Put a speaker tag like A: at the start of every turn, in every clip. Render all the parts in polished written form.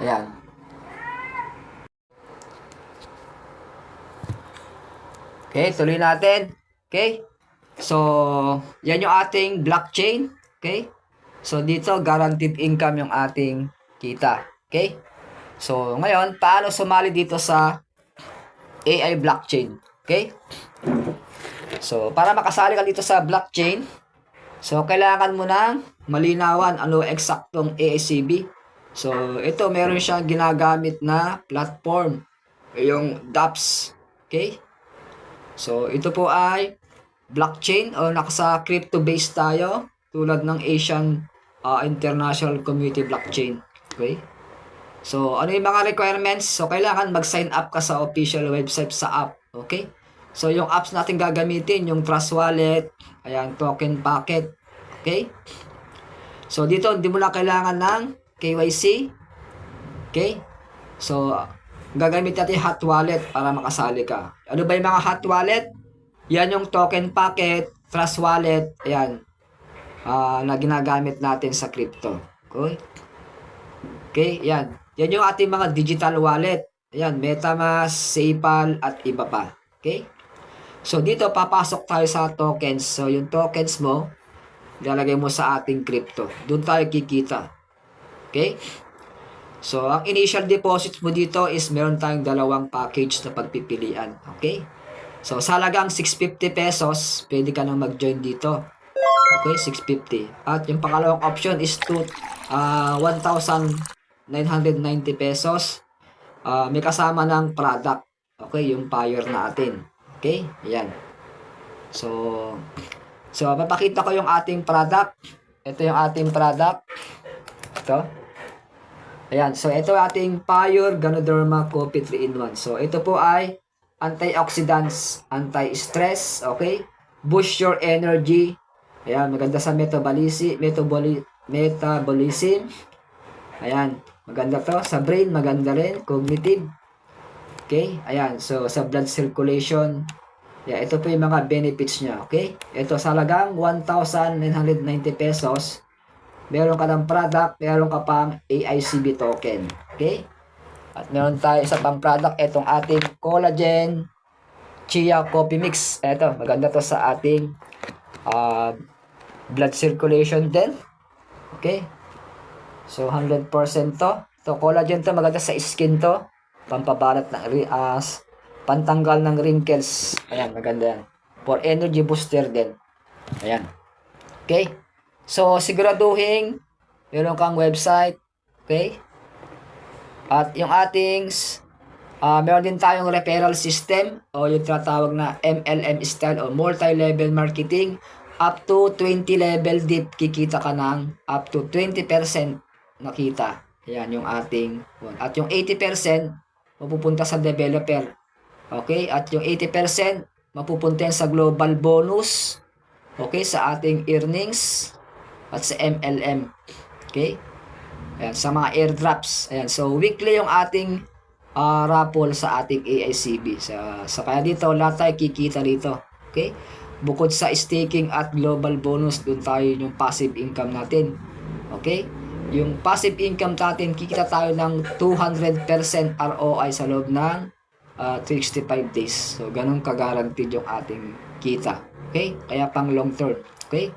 A: Ayan. Okay, tuloy natin. Okay? So, yan yung ating blockchain. Okay? So, dito, guaranteed income yung ating kita. Okay? So, ngayon, paano sumali dito sa AI blockchain? Okay? So, para makasali ka dito sa blockchain, so, kailangan mo ng malinawan ano eksaktong AICB. So, ito, meron siyang ginagamit na platform. Yung dApps. Okay? So, ito po ay blockchain o nakasa crypto based tayo tulad ng Asian International Community Blockchain. Okay? So, ano yung mga requirements? So, kailangan mag-sign up ka sa official website sa app. Okay? So, yung apps natin gagamitin, yung Trust Wallet, ayan, Token Packet. Okay? So, dito, hindi mo na kailangan ng KYC. Okay? So, gagamit natin hot wallet para makasali ka. Ano ba yung mga hot wallet? Yan yung token packet, trust wallet, ayan, na ginagamit natin sa crypto. Okay? Okay, yan. Yan yung ating mga digital wallet. Ayan, MetaMask, SafePal, at iba pa. Okay? So, dito, papasok tayo sa tokens. So, yung tokens mo, ilalagay mo sa ating crypto. Doon tayo kikita. Okay? So, ang initial deposit mo dito is meron tayong dalawang package na pagpipilian. Okay? So, sa halagang 650 pesos, pwede ka nang mag-join dito. Okay, 650. At yung pangalawang option is 1,990 pesos. May kasama ng product. Okay, yung Payer natin. Okay, ayan. So, papakita ko yung ating product. Ito yung ating product. Ito. Ayan, so ito ating Payer Ganoderma Coffee 3-in-1. So, ito po ay antioxidants, anti-stress, okay? Boost your energy. Ayan, maganda sa metabolism. Ayan, maganda to. Sa brain, maganda rin. Cognitive. Okay, ayan. So, sa blood circulation. Yeah, ito po yung mga benefits niya, okay? Ito, sa halagang 1,990 pesos, meron ka ng product, meron ka pang AICB token, okay? At meron tayo isa pang product, itong ating collagen chia coffee mix. Ito, maganda to sa ating blood circulation din. Okay? So, 100% to. Ito, collagen to, maganda sa skin to. Pampabalat ng pantanggal ng wrinkles. Ayan, maganda yan. For energy booster din. Ayan. Okay? So, siguraduhin meron kang website. Okay? At yung ating meron din tayong referral system o yung tinatawag na MLM style o multi-level marketing. Up to 20 level deep, kikita ka ng up to 20% nakita. Ayan yung ating. At yung 80% mapupunta sa developer. Okay? At yung 80% mapupunta sa global bonus. Okay? Sa ating earnings at sa MLM. Okay? Ayan, sa mga airdrops. Ayan, so weekly yung ating raffle sa ating AICB. Sa kaya dito, lahat tayo kikita dito. Okay? Bukod sa staking at global bonus, doon tayo yung passive income natin. Okay? Yung passive income natin, kikita tayo ng 200% ROI sa loob ng 365 days. So, ganun ka-guaranteed yung ating kita. Okay? Kaya pang long term. Okay?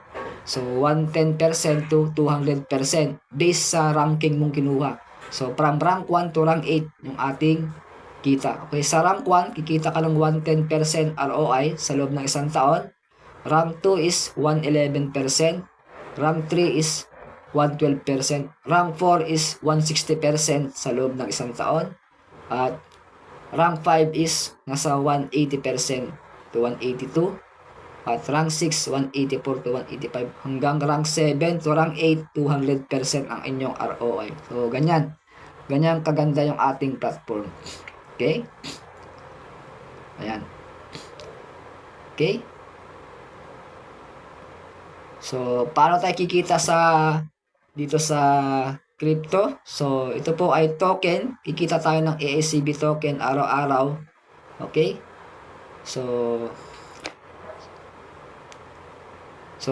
A: So, 110% to 200% based sa ranking mong kinuha. So, from rank 1 to rank 8 yung ating kita. Okay, sa rank 1, kikita ka ng 110% ROI sa loob ng isang taon. Rank 2 is 111%. Rank 3 is 112%. Rank 4 is 160% sa loob ng isang taon. At rank 5 is nasa 180% to 182. At rank 6, 184 to 185. Hanggang rank 7 to rank 8, 200% ang inyong ROI. So, ganyan. Ganyan kaganda yung ating platform. Okay? Ayan. Okay? So, paano tayo kikita dito sa crypto? So, ito po ay token. Kikita tayo ng AICB token araw-araw. Okay? So,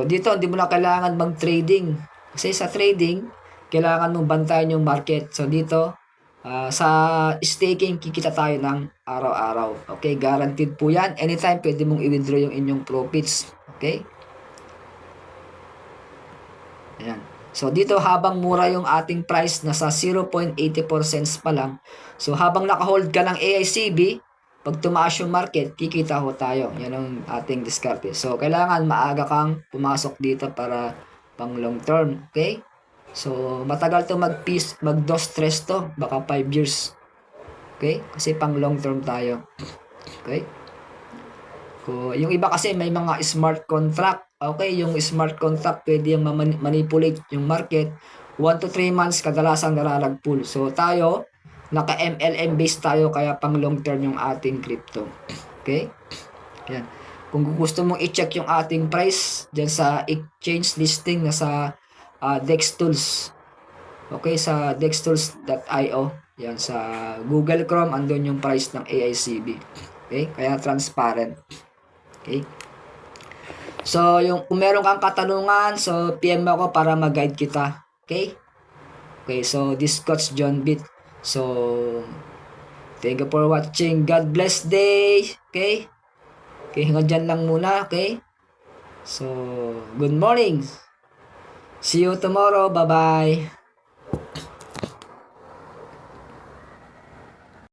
A: dito, hindi mo na kailangan mag-trading. Kasi sa trading, kailangan mong bantayan yung market. So, dito, Sa staking, kikita tayo ng araw-araw. Okay, guaranteed po yan. Anytime, pwede mong i-withdraw yung inyong profits. Okay? Ayan. So, dito habang mura yung ating price, nasa 0.84 cents pa lang. So, habang naka-hold ka ng AICB, pag tumaas yung market, kikita ho tayo. Yan ang ating diskarte. So, kailangan maaga kang pumasok dito para pang long term. Okay? So, matagal to mag-dos stress to. Baka 5 years. Okay? Kasi pang long term tayo. Okay? Yung iba kasi may mga smart contract. Okay, yung smart contract pwede yung manipulate yung market. 1 to 3 months kadalasan nalalagpool. So tayo, naka MLM based tayo kaya pang long term yung ating crypto. Okay? Yan. Kung gusto mong i-check yung ating price dyan sa exchange listing na sa Dex Tools. Okay, sa dextools.io. Yan, sa Google Chrome, andun yung price ng AICB. Okay, kaya transparent. Okay. So, kung meron kang katanungan, so PM mo ako para mag-guide kita. Okay? Okay, so this Coach John Beat. So, thank you for watching. God bless day. Okay? Okay, hanggang dyan lang muna. Okay? So, good morning. See you tomorrow. Bye-bye.